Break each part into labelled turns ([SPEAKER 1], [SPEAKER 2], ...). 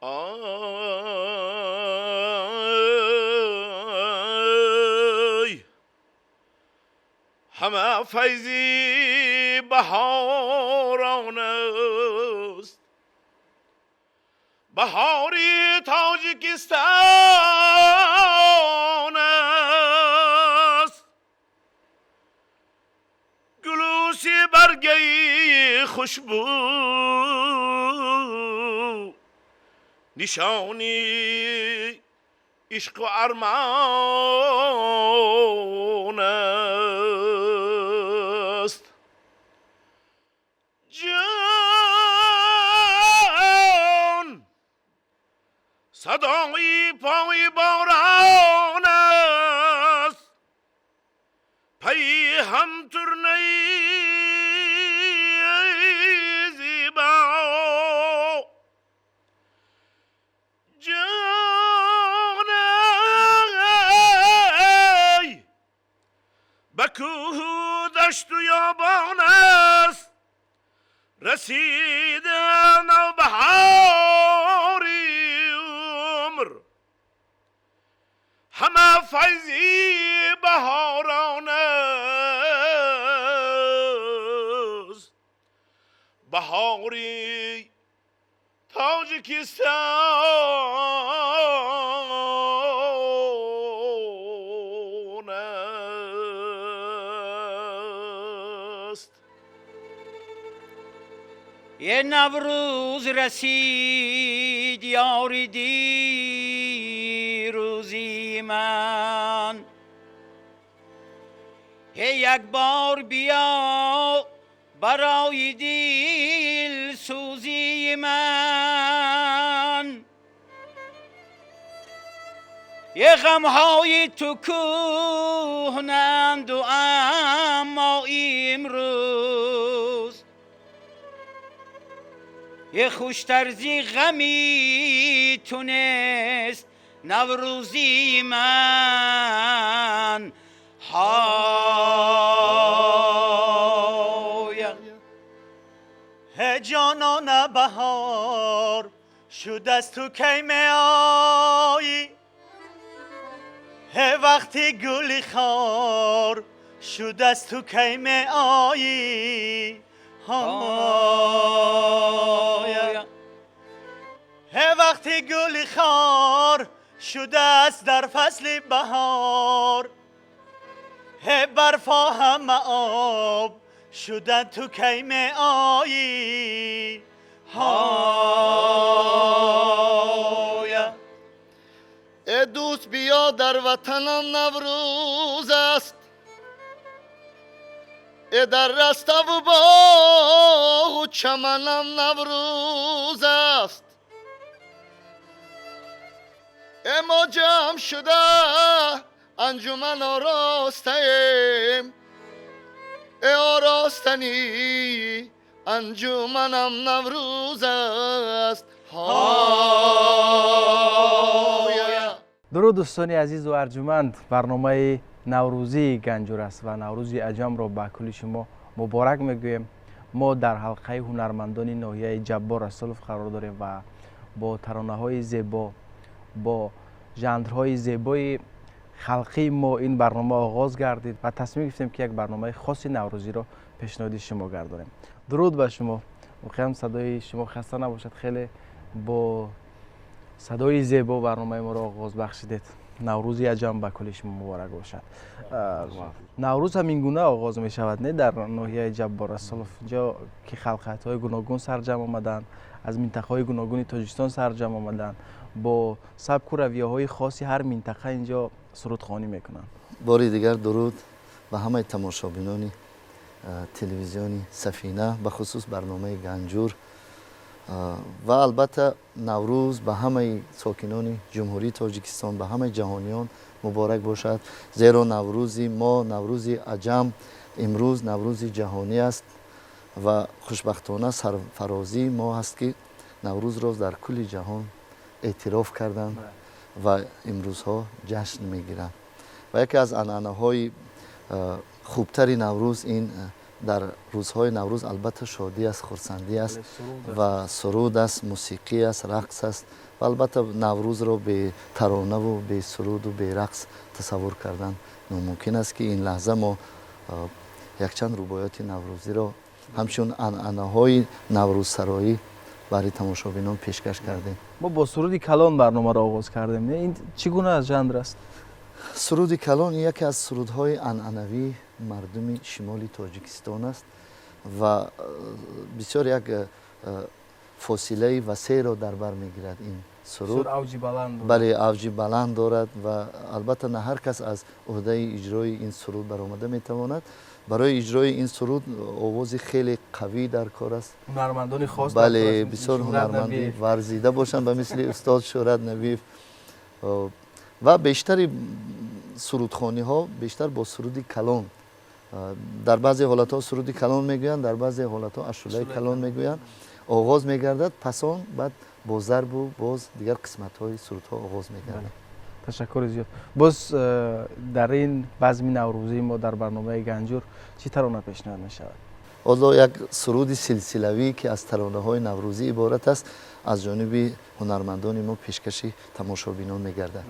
[SPEAKER 1] آی همه فیضی بهاران است، بهاری تاجیکستان است، گلوسی برگی خوشبو نشانی عشق و ارمان است. جان صدای پای باران است، پی هم ترنه زیبا. جان ای به کوه و دشت و یابان است، رسیده نوبهاری عمر، همه فیضی بهاران است، بهاری تاجیکستان است.
[SPEAKER 2] یه نوروز رسید یاری دیروزی من، یک بار بیا برای دل سوزی من. یه غمهای تو کهنند و اما امروز یه خوشترزی غمی تونست نوروزی من. های
[SPEAKER 3] جانان بهار شد از تو کی می آیی، وقتی گلی خار شد از تو کی می آیی. وقتی گلی خار شده است در فصل بهار، برفا همه آب شدن تو کی می آیی.
[SPEAKER 4] ای دوست بیا در وطنم نوروز است، ای در رسته و باغ و چمنم نوروز است. ای ما جمع شده انجمن آراسته ایم، ای آراستنی انجمنم نوروز است.
[SPEAKER 5] درود دوستان عزیز و ارجمند، برنامه نوروزی گنجور است و نوروز عجم را به کل شما مبارک میگویم. ما در حلقه هنرمندان ناحیه جبار الصلف قرار داریم و با ترانه های زیبا، با ژانرهای زیبای خلقی ما این برنامه آغاز گردید و تصمیم گرفتیم که یک برنامه خاص نوروزی را پیشنهاد شما گردانیم. درود به شما. می‌خوایم صدای شما خسته نباشد، خیلی با صدای زیبا برنامه ما را آغاز بخشیدید. نوروز عجم به کل شما مبارک باشد. نوروز هم این گونه آغاز می شود نه در ناحیه جبار الصلف، جا که خلقت‌های گوناگون سرجم آمدن، از منطقه‌های گوناگون تاجیکستان سرجم آمدن، با سبک و رویه‌های خاصی هر منطقه اینجا سرودخوانی میکنن.
[SPEAKER 4] باری دیگر درود به همه تماشابینان تلویزیونی سفینه، به خصوص برنامه گنجور، و البته نوروز به همه ساکنان جمهوری تاجیکستان، به همه جهانیان مبارک باشد. زیرا نوروزی ما، نوروز عجم، امروز نوروز جهانی است و خوشبختانه سرفرازی ما هست که نوروز را در کل جهان اعتراف کردند و امروزها جشن میگیرند. و یکی از عنعنه‌های خوبتری نوروز این در روزهای نوروز البته شادی است، خرسندی است و سرود است، موسیقی است، رقص است و البته نوروز رو به ترانه و به سرود و به رقص تصور کردن ناممکن است که این لحظه ما یک چند روبایات نوروزی رو همچون عنعنه‌های نوروز سرایی برای تماشابینان پیشکش کردیم.
[SPEAKER 5] ما با سرود کلان برنامه را آغاز کردیم. این چگونه از ژانر است؟
[SPEAKER 4] سرود کلان یکی از سرودهای عنعنوی مردم شمال تاجیکستان است و بسیار یک فاصله وسیع را در بر میگیرد این سرود.
[SPEAKER 5] اوج بلند دارد.
[SPEAKER 4] بله، اوج بلند دارد و البته نه هر کس از عهده اجرای این سرود برآمده میتواند. برای اجرای این سرود آواز خیلی قوی در کار است.
[SPEAKER 5] هنرمندان خاص
[SPEAKER 4] بله، بسیار هنرمندی ورزیده باشند به مثل استاد شهرت نبیف و بیشتر سرودخوانی ها بیشتر با سرود کلان، در بعضی حالت ها سرود کلان میگویند، در بعضی حالت ها اشوله کلان میگویند. آغاز میگردد، پس آن بعد با ضرب و باز دیگر قسمت های سرود ها آغاز میگردد.
[SPEAKER 5] تشکر زیاد. باز در این بزم نوروزی ما در برنامه گنجور چی ترانه پیشنهاد میشود؟
[SPEAKER 4] حالا یک سرود سلسله‌ای که از ترانه های نوروزی عبارت است از جانب هنرمندان ما پیشکشی تماشابینان میگردد.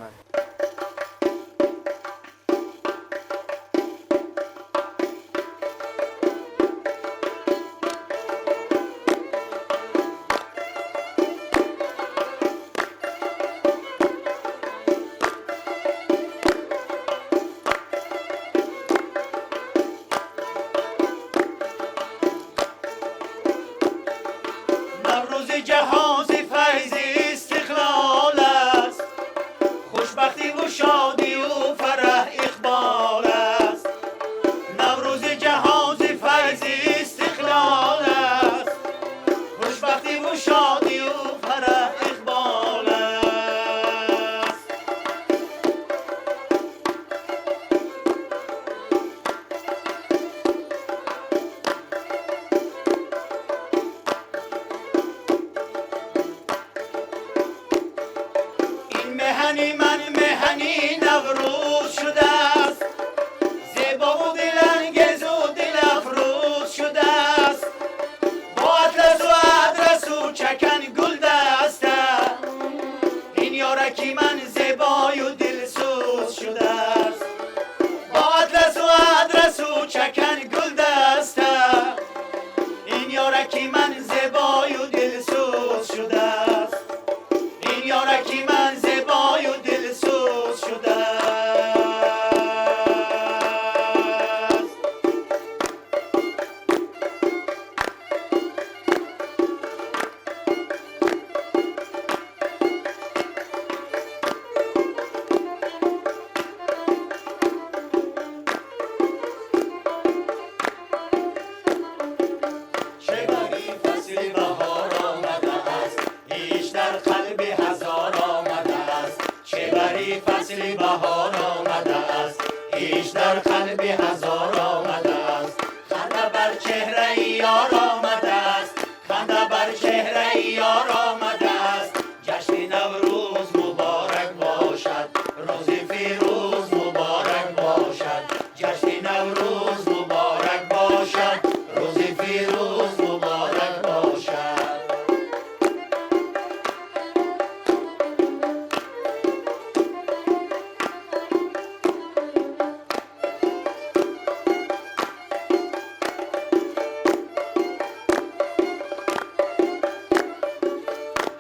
[SPEAKER 3] نوروز جهاز فیض استقلال است، خوشبختی و شادی و فرح اقبال است. نوروز جهاز فیض استقلال است، خوشبختی و شادی و فرح اقبال است. مهنی من مهنی نوروز شده است، زیبا و دلانگیز و دل افروز شده است. با اطلس و ادرس و چکن گل دسته، این یارکی من زیبای و دلسوز شده است. با اطلس و ادرس و چکن گل دسته، این یارکی من زیبای و دلسوز شده است. این یارکی من زیبای و دلسوز شده است. شبری فصل بهار آمده است، ایش در قلب هزار آمده است. شبری فصل بهار آمده است، ایش در قلب هزار آمده است. خنده بر چهره یار آمده است، خنده بر چهره یار آمده است. جشن نوروز مبارک باشد، روز فیروز مبارک باشد. جشن نوروز مبارک باشد، روز فیروز مبارک باشد.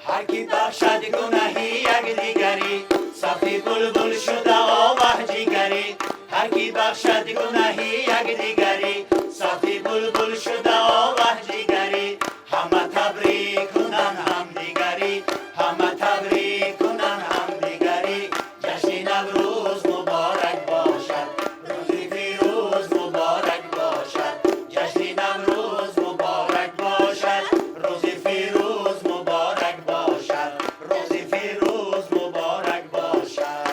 [SPEAKER 3] هر کی بخشد گناهی یک دیگری، صفی بلبل شده آوه جیگری. هر کی بخشد گناهی یک دیگری، صفی بلبل شده آوه جیگری. همه تبریک کنن هم دیگری، همه تبریک کنن هم دیگری. جشن نوروز مبارک باشد، روز فیروز مبارک باشد. جشن نوروز مبارک باشد، روز فیروز مبارک باشد. روز فیروز مبارک باشد.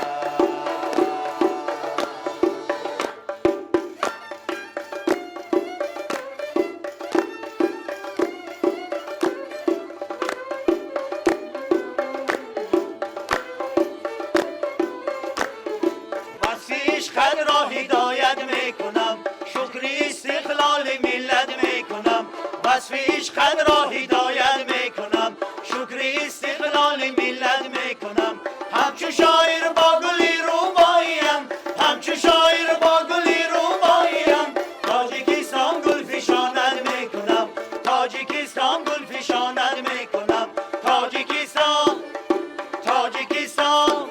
[SPEAKER 3] وصف عشقت را هدایت میکنم، شکر استقلال ملت وصف عشقت را هدایت میکنم شکر استقلال ملت میکنم همچو شاعر با گلی روباییم همچو شاعر با گلی روباییم تاجیکستان گل فشاند میکنم تاجیکستان گل فشاند میکنم تاجیکستان تاجیکستان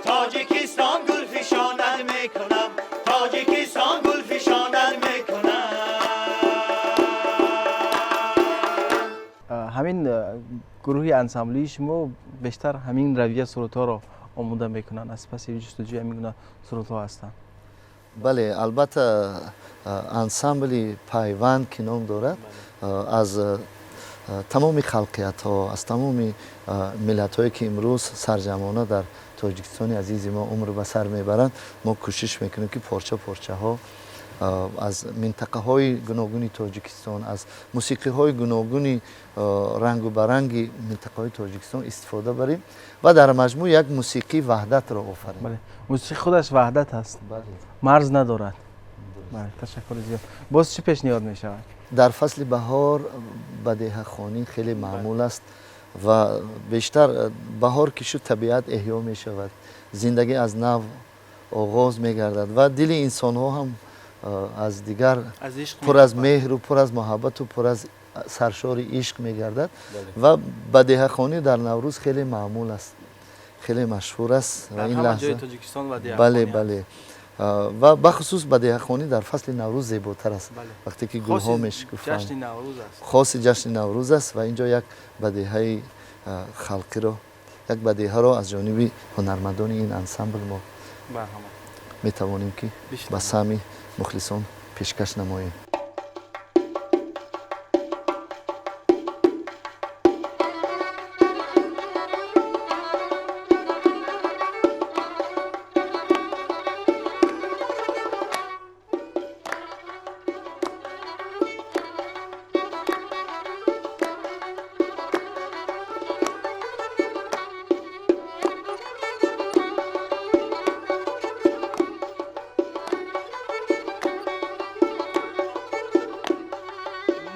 [SPEAKER 3] تاجیکستان گل فشاند میکنم تاجیکستان گل فشاند میکنم.
[SPEAKER 5] همین گروه انسامبلی شما بیشتر همین رویه سرودها رو آموده میکنن از پس جستجوی همین گونه سرودها هستن؟
[SPEAKER 4] بله البته انسامبلی پیوند که نام دارد از تمام خلقیت ها از تمام ملت هایی که امروز سرجمانه در تاجیکستان عزیز ما عمر به سر میبرند ما کوشش میکنیم که پارچه ها از منطقه های گوناگون تاجیکستان از موسیقی های گوناگون رنگ و برنگ منطقه های تاجیکستان استفاده بریم و در مجموع یک موسیقی وحدت را آفرینیم.
[SPEAKER 5] بله موسیقی خودش وحدت هست
[SPEAKER 4] بله.
[SPEAKER 5] مرز ندارد. بله تشکر زیاد. باز چی پیشنهاد می شود؟
[SPEAKER 4] در فصل بهار بدیهه خوانی خیلی معمول است و بیشتر بهار که شد طبیعت احیا می شود زندگی از نو آغاز می گردد و دل انسان ها هم از دیگر پر از مهر و پر از محبت و پر از سرشار عشق می گردد و بدیهه خوانی در نوروز خیلی معمول است خیلی مشهور است و این لحظه
[SPEAKER 5] تاجیکستان بدیهه
[SPEAKER 4] بله بله و بخصوص بدیهه خوانی در فصل نوروز زیباتر است.
[SPEAKER 5] بله.
[SPEAKER 4] وقتی که گل ها میشکفند
[SPEAKER 5] جشن نوروز است
[SPEAKER 4] خاص جشن نوروز است و اینجا یک بدیهه خلقی رو یک بدیهه رو از جانب هنرمندان این انسامبل ما می توانیم که به سهمی مخلصان پیشکش نماییم.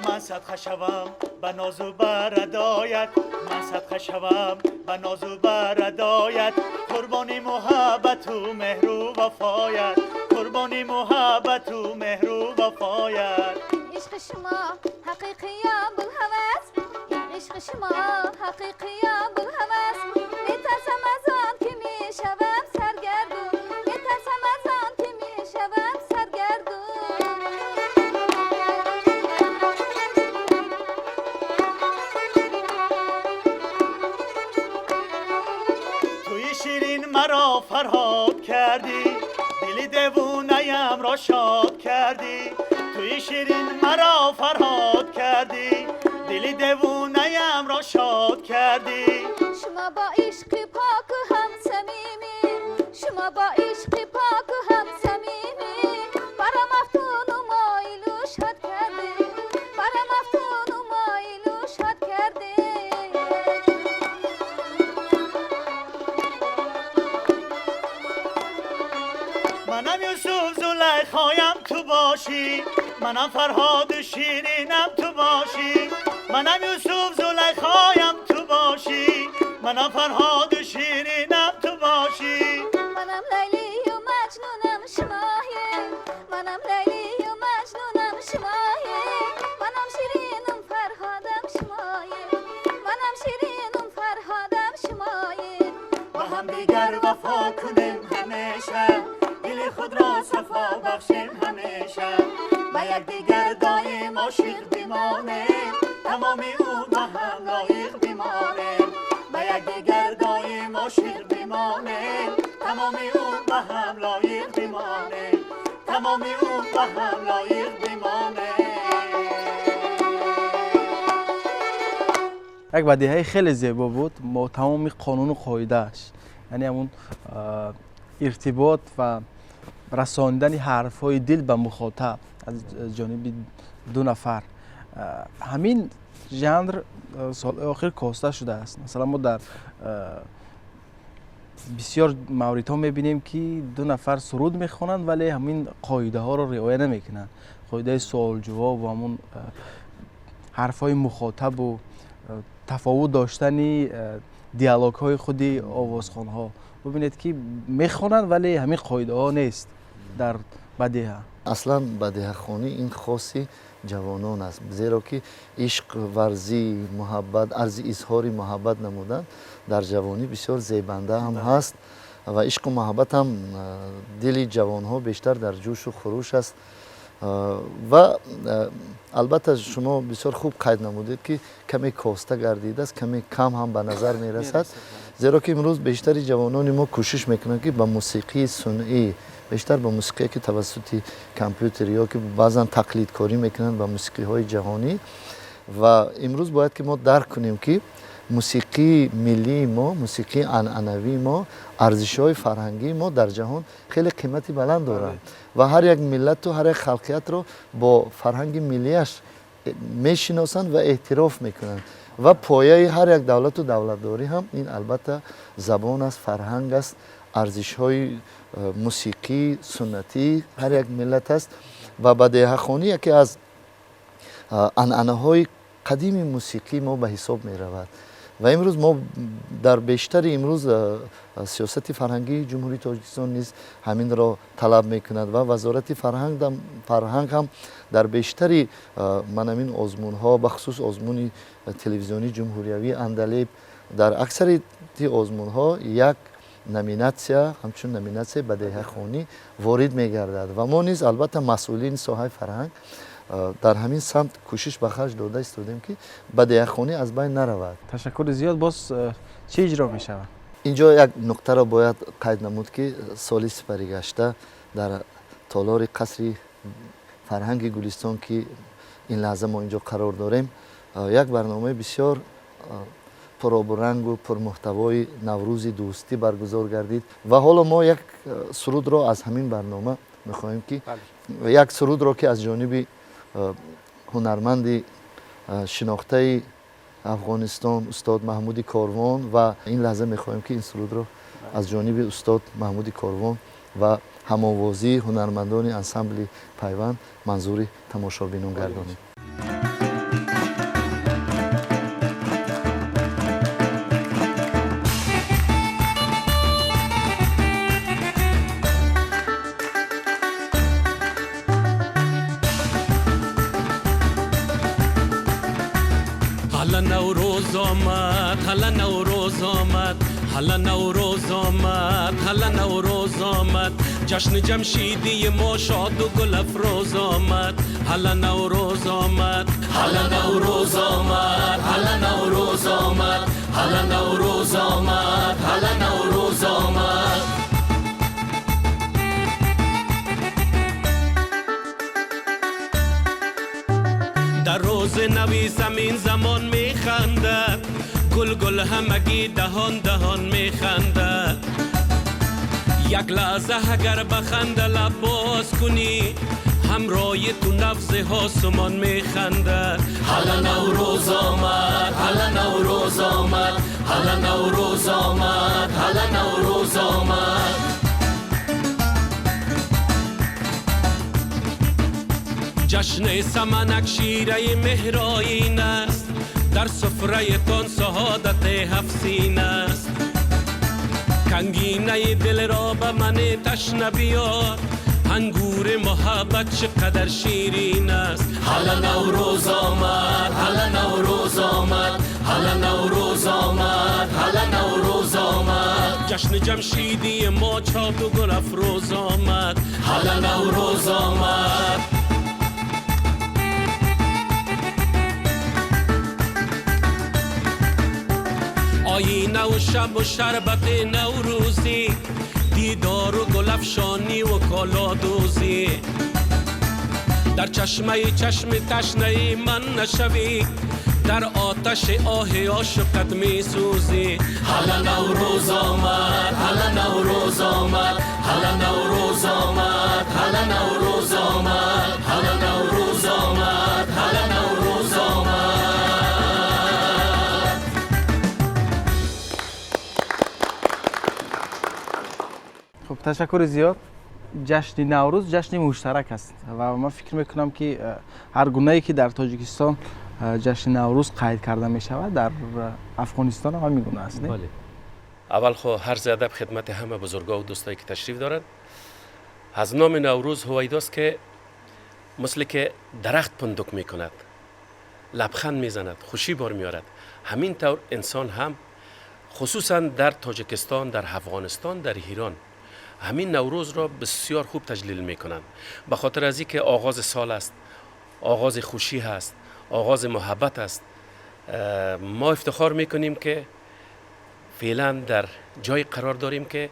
[SPEAKER 3] من صدقه شوم به ناز و بردایت من صدقه شوم به ناز و بردایت قربانی محبت و مهر و وفایت قربانی محبت و مهر و وفایت
[SPEAKER 6] عشق شما حقیقی یا بلهوس عشق شما حقیقی یا بلهوس میترسم از آن که میشوم سرگردون میترسم از آن که میشوم سرگردون
[SPEAKER 3] توی شیرین مرا فرهاد کردی دل دیوونه‌ام را شاد کردی توی شیرین مرا فرهاد کردی دل دیوونه‌ام را شاد کردی
[SPEAKER 6] شما با عشق پاک و هم صمیمی شما با عشق پاک و هم صمیمی برام افتون و مایل و شاد کردی برام افتون و مایل و شاد کردی
[SPEAKER 3] منم یوسف زلیخایم تو باشی منم فرهاد شیرینم تو باشی منم یوسف زلیخایم تو باشی منم فرهاد شیرینم تو باشی
[SPEAKER 6] منم لیلی و مجنونم شمایه منم لیلی و مجنونم شمایه منم شیرینم فرهادم شمایه منم شیرینم فرهادم شمایه
[SPEAKER 3] با هم دیگر وفا کنیم همیشه دل خود را صفا بخشیم همیشه و یک دیگر دایم عاشق بمانیم تمام او به هم لایق بمانیم و یک دیگر دایم عاشق بمانیم تمام او به هم لایق بمانیم تمام او به هم لایق بمانیم.
[SPEAKER 5] یک بدیهه خیلی زیبا بود ما تمام قانون و قاعدهش یعنی همون ارتباط و رساندن حرف های دل به مخاطب از جانب دو نفر همین ژانر سال آخر کاسته شده است. مثلا ما در بسیار موردها میبینیم که دو نفر سرود میخوانند ولی همین قاعده ها رو رعایت نمیکنند. قاعده سوال جواب و همون حرفای مخاطب و تفاوت داشتن دیالوگ های خودی آوازخوان ها. ببینید که میخوانند ولی همین قاعده ها نیست در بدیهه.
[SPEAKER 4] اصلا بدیهه خوانی این خاصی جوانان است، زیرا که عشق ورزی محبت عرض اظهار محبت نمودن در جوانی بسیار زیبنده هم هست و عشق و محبت هم دل جوان ها بیشتر در جوش و خروش است و البته شما بسیار خوب قید نمودید که کمی کاسته گردیده است، کمی کم هم به نظر می رسد، زیرا که امروز بیشتر جوانان ما کوشش میکنند که با موسیقی صنعی، بیشتر با موسیقی که توسط کامپیوتر یا که بعضا تقلید کاری میکنند با موسیقی های جهانی و امروز باید که ما درک کنیم که موسیقی ملی ما، موسیقی عنعنوی ما، ارزش های فرهنگی ما در جهان خیلی قیمتی بلند دارند و هر یک ملت و هر یک خلقیت رو با فرهنگ ملیش میشناسند و اعتراف میکنند و پایه هر یک دولت و دولتداری هم این البته زبان است، فرهنگ است، ارزش های موسیقی سنتی هر یک ملت است و بدیهه خوانی یکی از عنعنه های قدیم موسیقی ما به حساب می رود و امروز ما در بیشتر امروز سیاست فرهنگی جمهوری تاجیکستان نیز همین را طلب میکند و وزارت فرهنگ هم در بیشتری من همین آزمون ها بخصوص آزمون تلویزیونی جمهوریوی اندلیب در اکثر آزمون ها یک نامیناسیا همچون نامیناسیا بدیهه خوانی وارد میگردد و ما نیز البته مسئولین ساحه فرهنگ در همین سمت کوشش به خرج داده استودیم که بدیهه خوانی از بین نرود.
[SPEAKER 5] تشکر زیاد. باز چه اجرا می شود؟
[SPEAKER 4] اینجا یک نکته را باید قید نمود که سال سپری گشته در تالار قصر فرهنگ گلستان که این لحظه ما اینجا قرار داریم یک برنامه بسیار پرآب و پرمحتوای نوروز دوستی برگزار گردید و حالا ما یک سرود را از همین برنامه میخواهیم که یک سرود را که از جانب هنرمند شناخته افغانستان استاد محمود کاروان و این لحظه میخواهیم که این سرود را از جانب استاد محمود کاروان و هماوازی هنرمندان انسامبل پیوند منظور تماشابینان گردانیم.
[SPEAKER 7] حالا نوروز آمد، حالا نوروز آمد، حالا نوروز آمد، حالا نوروز آمد، جشن جمشیدی ما شاد و گل افروز آمد. حالا نوروز آمد، حالا نوروز آمد، حالا نوروز آمد، حالا نوروز آمد، حالا نوروز آمد. در روز نوی زمین زمان میخندد، گل گل همگی دهان دهان میخندد. یک لحظه اگر بخنده لب باز کنی، همراه تو نفس آسمان میخندد. حالا نوروز آمد، حالا نوروز آمد، حالا نوروز آمد، حالا نوروز آمد. جشن سمنک شیره مهرآیین است، در سفره تان سعادت هفت سین است. کنگینه دل را به من تشنه بیار، انگور محبت چقدر شیرین است. حالا نوروز آمد، حالا نوروز آمد، حالا نوروز آمد، حالا نوروز آمد. جشن جمشیدی ما شاد و گل افروز آمد. حالا نوروز آمد. آینه و شب و شربت نوروزی، دیدار و گلفشانی و کالادوزی. در چشمه چشم تشنه من نشوی، در آتش آه عاشقت می سوزی. حالا نوروز آمد، حالا نوروز آمد، حالا نوروز آمد، حالا نوروز آمد، حالا نوروز آمد، حالا نوروز آمد.
[SPEAKER 5] خب تشکر زیاد. جشن نوروز جشن مشترک است و من فکر میکنم که هر گونه‌ای که در تاجیکستان جشن نوروز قید کرده می شود در افغانستان هم همین گونه است نه؟
[SPEAKER 7] بله. اول خو هر ادب خدمت همه بزرگا و دوستایی که تشریف دارند. از نام نوروز هویداست که مثل که درخت پندک می کند، لبخند می زند، خوشی بار می آرد. همین طور انسان هم خصوصا در تاجیکستان، در افغانستان، در ایران همین نوروز را بسیار خوب تجلیل می کنند. به خاطر از اینکه آغاز سال است، آغاز خوشی هست، آغاز محبت است. ما افتخار می کنیم که فعلا در جای قرار داریم که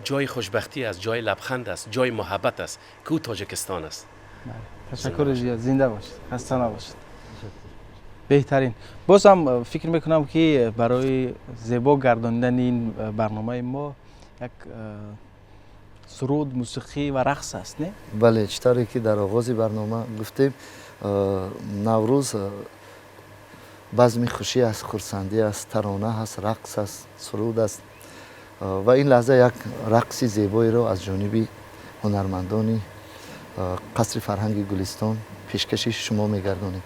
[SPEAKER 7] جای خوشبختی است، جای لبخند است، جای محبت است که او تاجیکستان است.
[SPEAKER 5] تشکر زیاد. زنده باشید. خسته نباشید. بهترین. باز هم فکر میکنم که برای زیبا گرداندن این برنامه ما یک سرود، موسیقی و رقص است نه؟
[SPEAKER 4] بله، چطوری که در آغاز برنامه گفتیم نوروز بزم خوشی است، خرسندی است، ترانه است، رقص است، سرود است و این لحظه یک رقص زیبایی را از جانب هنرمندان قصر فرهنگ گلستان پیشکش شما میگردانیم.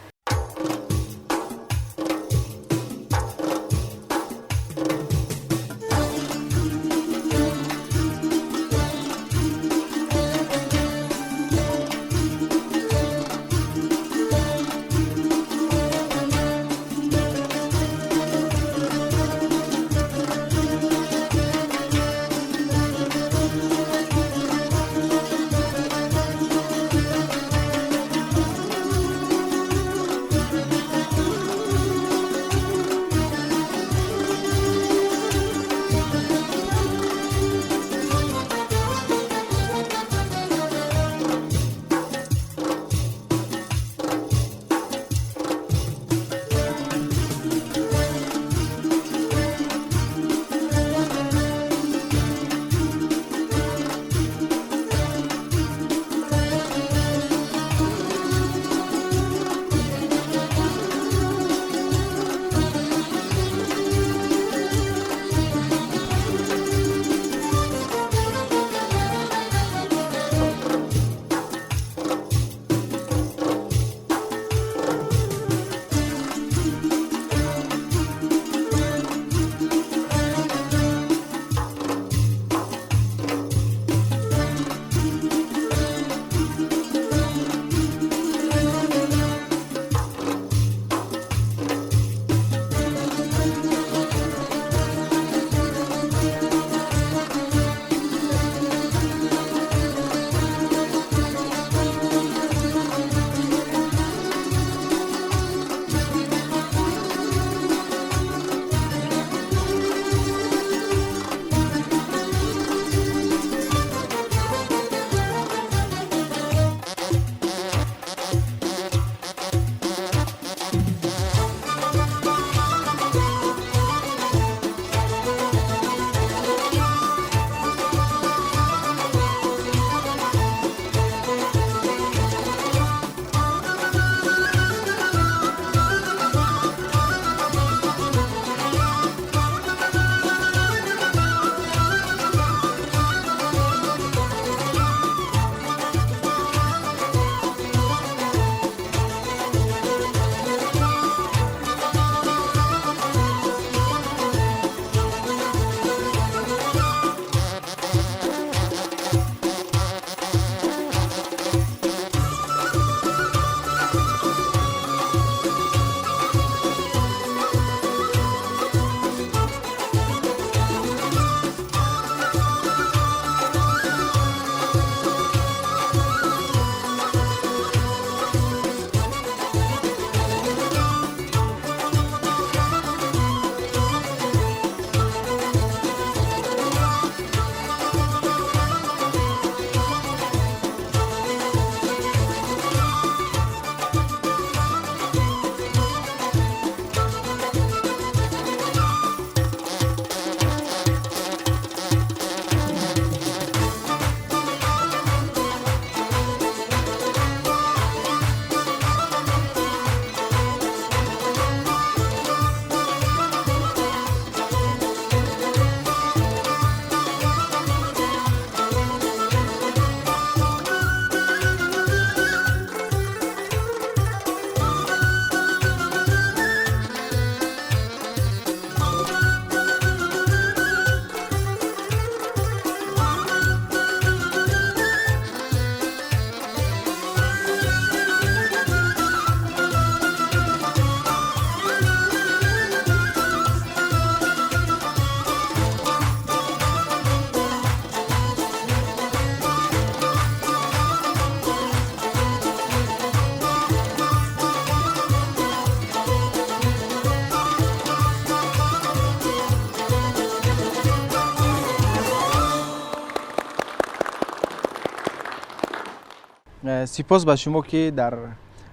[SPEAKER 5] سپاس به شما که در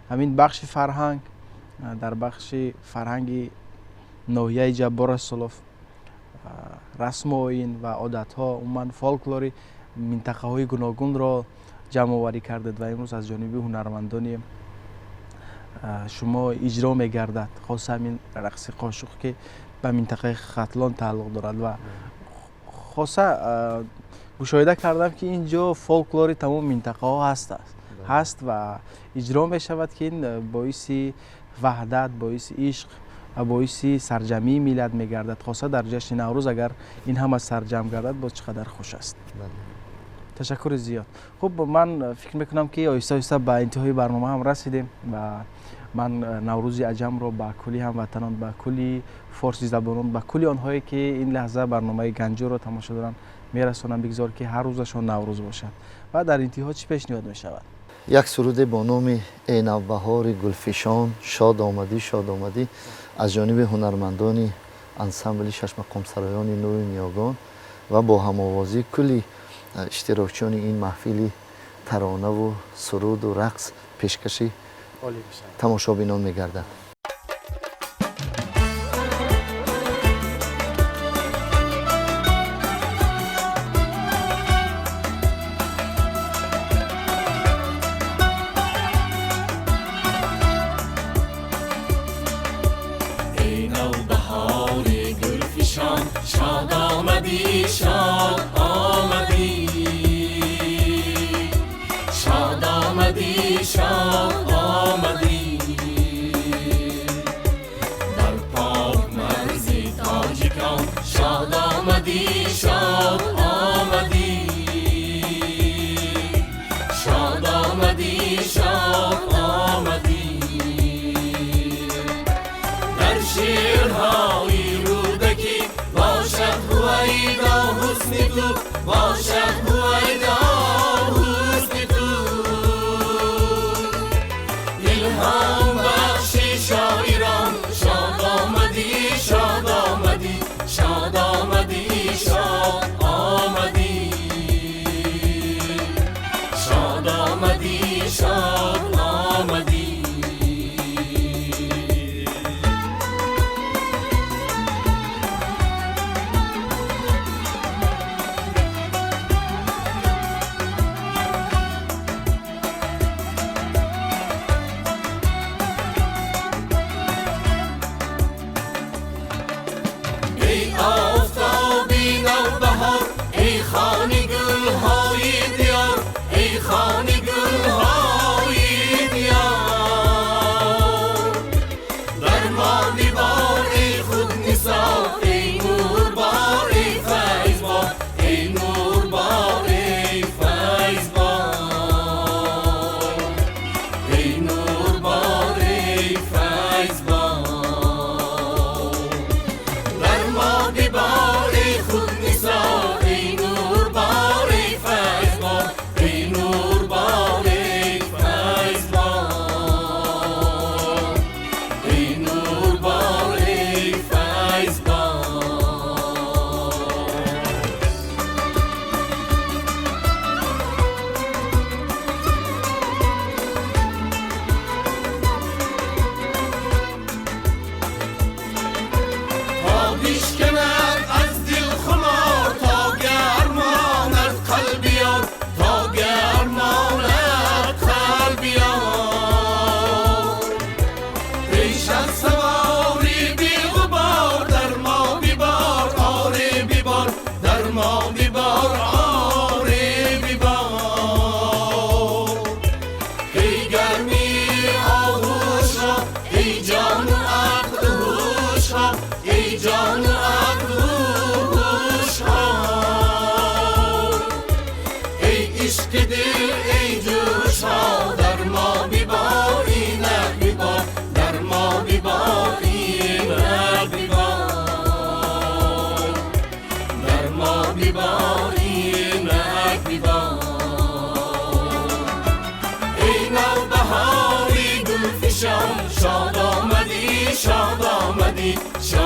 [SPEAKER 5] همین بخش فرهنگ، در بخش فرهنگ ناحیه جبار سلوف، رسم و آیین و عادت ها، عموما فولکلوری منطقه های گوناگون را جمع آوری کردید و امروز از جانب هنرمندان شما اجرا می‌گردد. خاص همین رقص قاشق که به منطقه ختلان تعلق دارد و خاصه مشاهده کردم که اینجا فولکلوری تمام منطقه ها هست و اجرا می شود که این باعث وحدت، باعث عشق و باعث سرجمی ملت می گردد. خاصه در جشن نوروز اگر این همه سرجم گردد باز چقدر خوش است. تشکر زیاد. خب من فکر میکنم که آهسته آهسته به انتهای برنامه هم رسیدیم و من نوروز عجم رو با کلی هموطنان، با کلی فارسی زبانان، با کلی آنهایی که این لحظه برنامه گنجور رو تماشا دارن میرسونم. بگذار که هر روزشون نوروز باشد. و در انتها چی پیشنهاد می شود؟
[SPEAKER 4] یک سرود با نام ای نوبهار گلفشان شاد آمدی شاد آمدی از جانب هنرمندان انسامبل شش مقام سرایان نوی نیاگان و با هم‌آوازی کلی اشتراکچیان این محفل ترانه و سرود و رقص پیشکشی تماشابینان می‌گردد.
[SPEAKER 7] ای نوبهار گلفشان شاد آمدی شاد آمدی شاد آمدی شاد آمدی در پاک مرز تاجیکان شاد آمدی شاد آمدی شاد آمدی شاد آمدی در شیرهای رودکی باشد هویدا حسن تو باشد هویدا حسن تو الهام بخشی شاعران شاد آمدی شاد آمدی شاد آمدی شاد آمدی شاد آمدی شاد آمدی ای آفتابی نوبهار ای خانه گلهای دیار ای خانه گلهای دیار در ما دیوار ای خود نثار ای نور بار ای فیض بار ای نور بار ای فیض بار ای نور بار ای فیض بار در ما دیوار ای خود نثار ای نور بار ای فیض بار ای نور بار ای فیض بار ای نور بار ای فیض بار تا بشکند از دل خمار تا گرماند قلبیار تا گرماند قلبیار پیش از سواری بی غبار در ما بیبار آره بیبار در ما بیبار آره بیبار ای گرمی آغوش را ای جان و عقل هوش را ای جان و عقل هوش ها ای عشق دل ای جوش ها در ما بیبار اینک بیبار در ما بیبار اینک بیبار در ما بیبار اینک بیبار ای نوبهاری گلفشان شاد آمدی شاد آمدی شاد